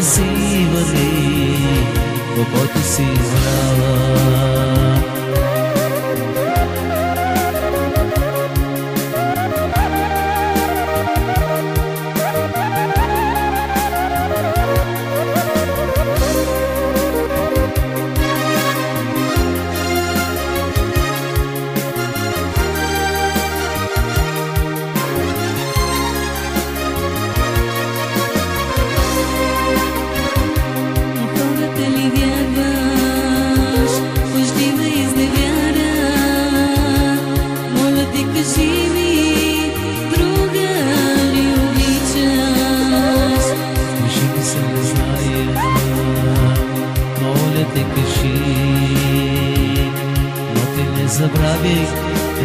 пътя си върви, по който си избрала.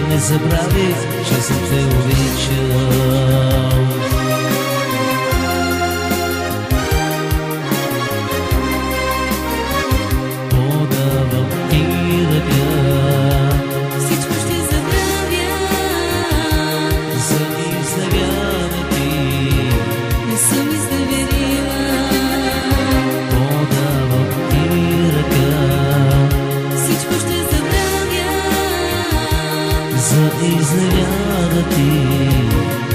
Не забравяй, че съм те обичал. Подавам ти ръка, всичко ще забравя. За изневяна ти не съм изневерила. Подавам ти ръка, всичко ще забравя. за изневяна ти